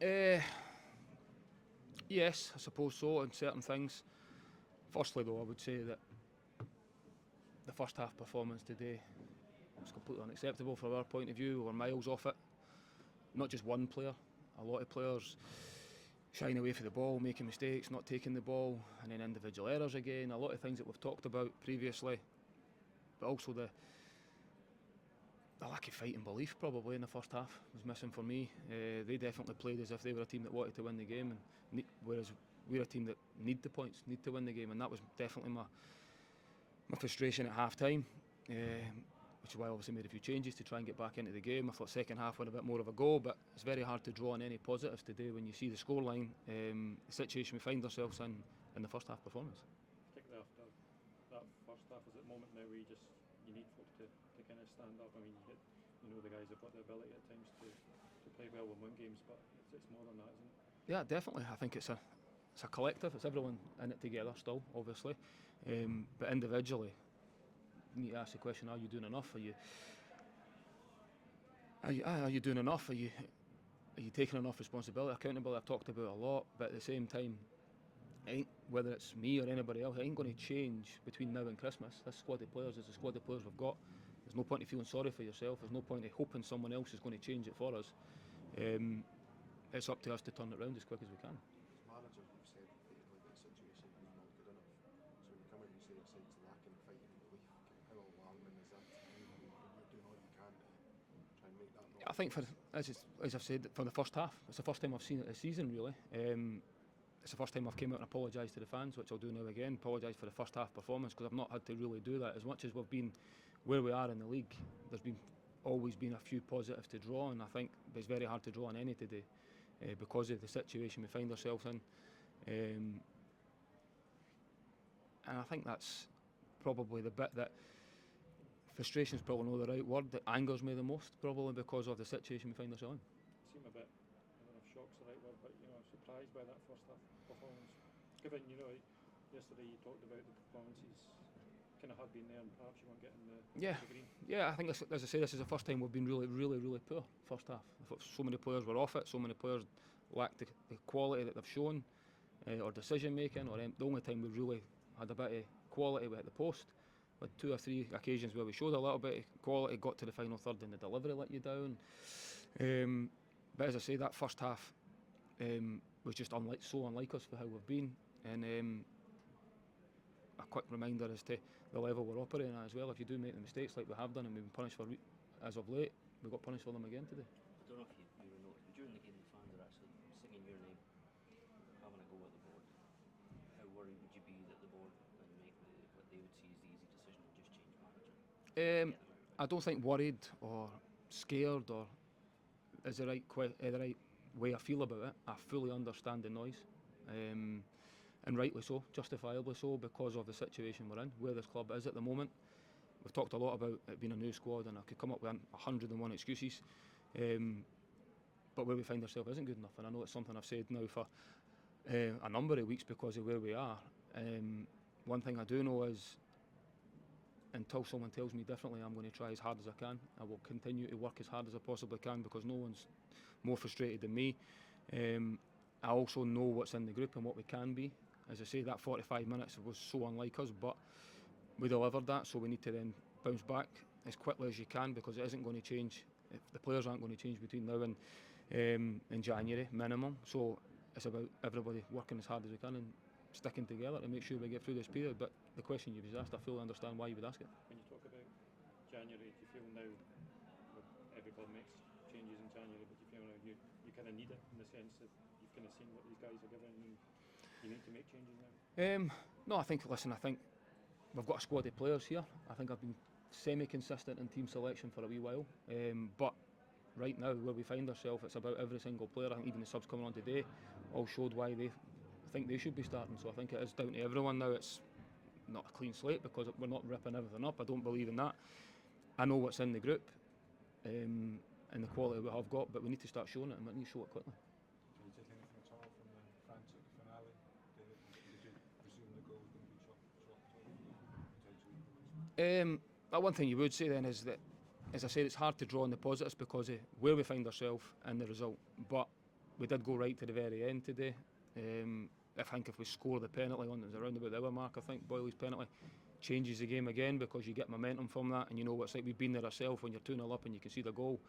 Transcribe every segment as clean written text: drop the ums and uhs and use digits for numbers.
Uh, yes, I suppose so, in certain things. Firstly, though, I would say that the first half performance today was completely unacceptable from our point of view. We were miles off it. Not just one player, a lot of players shying away from the ball, making mistakes, not taking the ball, and then individual errors again. A lot of things that we've talked about previously, but also the lack of fight and belief probably in the first half was missing for me. They definitely played as if they were a team that wanted to win the game, and whereas we're a team that need the points, need to win the game, and that was definitely my frustration at half time. Which is why I obviously made a few changes to try and get back into the game. I thought second half went a bit more of a go, but it's very hard to draw on any positives today when you see the scoreline, the situation we find ourselves in the first half performance. Particularly after that first half, is it a moment now where you need folk to kind of stand up? I mean, the guys have got the ability at times to play well and win games, but it's more than that, isn't it? Yeah, definitely. I think it's a collective. It's everyone in it together still, obviously, but individually. You need to ask the question: are you doing enough? Are you doing enough? Are you taking enough responsibility, accountability? I've talked about it a lot, but at the same time, whether it's me or anybody else, it ain't going to change between now and Christmas. This squad of players is the squad of players we've got. There's no point in feeling sorry for yourself. There's no point in hoping someone else is going to change it for us. It's up to us to turn it around as quick as we can. As manager, you've said effectively that the situation is not good enough. So when you come out and you say your side's lacking fight and belief, how alarming is that to you? You're doing all you can to try and make that not. I think as I've said, for the first half, it's the first time I've seen it this season really. It's the first time I've came out and apologised to the fans, which I'll do now again. Apologise for the first half performance because I've not had to really do that. As much as we've been where we are in the league, there's always been a few positives to draw, and I think it's very hard to draw on any today because of the situation we find ourselves in. And I think that's probably the bit that frustration is probably not the right word, that angers me the most, probably because of the situation we find ourselves in. Seem a bit, I don't know if shock's the right word, but surprised by that first half performance. Given yesterday you talked about the performances kind of had been there, and perhaps you weren't getting the green. Yeah, I think as I say, this is the first time we've been really, really, really poor first half. I thought so many players were off it, so many players lacked the quality that they've shown, or decision making, or the only time we really had a bit of quality we hit the post. With 2 or 3 occasions where we showed a little bit of quality, got to the final third and the delivery let you down. But as I say, that first half was just so unlike us for how we've been, and a quick reminder as to the level we're operating at as well. If you do make the mistakes like we have done and we've been punished for as of late, we got punished for them again today. I don't know if you were noticing, but during the game the fans are actually singing your name, having a go at the board. How worried would you be that the board would make what they would see as the easy decision and just change manager? I don't think worried or scared or is the right way I feel about it. I fully understand the noise, and rightly so, justifiably so, because of the situation we're in, where this club is at the moment. We've talked a lot about it being a new squad, and I could come up with 101 excuses, but where we find ourselves isn't good enough, and I know it's something I've said now for a number of weeks because of where we are. One thing I do know is, until someone tells me differently, I'm going to try as hard as I can. I will continue to work as hard as I possibly can because no one's more frustrated than me. I also know what's in the group and what we can be. As I say, that 45 minutes was so unlike us, but we delivered that, so we need to then bounce back as quickly as you can because it isn't going to change. The players aren't going to change between now and January minimum. So it's about everybody working as hard as we can and sticking together to make sure we get through this period. But the question you've asked, I fully understand why you would ask it. When you talk about January, do you feel now every club makes changes in January, but do you feel now you kind of need it in the sense that you've kind of seen what these guys are giving and you need to make changes now? No, I think we've got a squad of players here. I think I've been semi-consistent in team selection for a wee while, but right now where we find ourselves, it's about every single player. I think even the subs coming on today all showed why they think they should be starting, so I think it is down to everyone now. It's not a clean slate because we're not ripping everything up. I don't believe in that. I know what's in the group and the quality we have got, but we need to start showing it, and we need to show it quickly. Did you take anything at all from the frantic finale? Did you presume the goal was going to be shot potentially? One thing you would say then is that, as I said, it's hard to draw on the positives because of where we find ourselves and the result, but we did go right to the very end today. I think if we score the penalty on, it was around about the hour mark, I think, Boyley's penalty, changes the game again, because you get momentum from that, and you know what it's like. We've been there ourselves when you're 2-0 up and you can see the goal.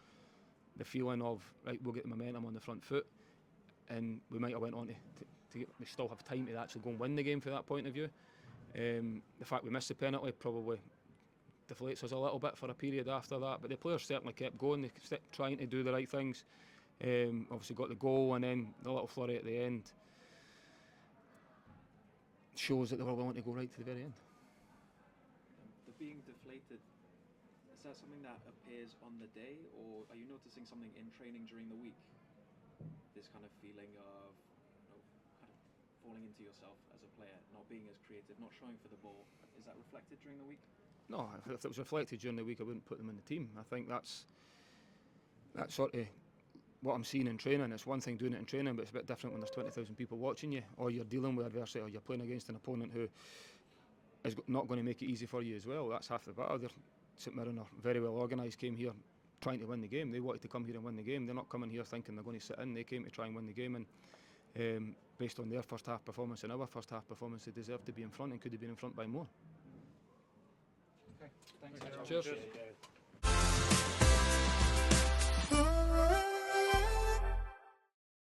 The feeling of, right, we'll get the momentum on the front foot, and we might have went on we still have time to actually go and win the game from that point of view. The fact we missed the penalty probably deflates us a little bit for a period after that, but the players certainly kept going, they kept trying to do the right things. Obviously got the goal, and then the little flurry at the end shows that they were willing to go right to the very end. The being deflated, is that something that appears on the day, or are you noticing something in training during the week? This kind of feeling of, kind of falling into yourself as a player, not being as creative, not showing for the ball. Is that reflected during the week? No, if it was reflected during the week, I wouldn't put them in the team. I think that's sort of what I'm seeing in training. It's one thing doing it in training, but it's a bit different when there's 20,000 people watching you, or you're dealing with adversity, or you're playing against an opponent who is not going to make it easy for you as well. That's half the battle. St Mirren are very well organised, came here trying to win the game. They wanted to come here and win the game. They're not coming here thinking they're going to sit in. They came to try and win the game, and based on their first half performance and our first half performance, they deserve to be in front and could have been in front by more. Okay, thanks. Cheers.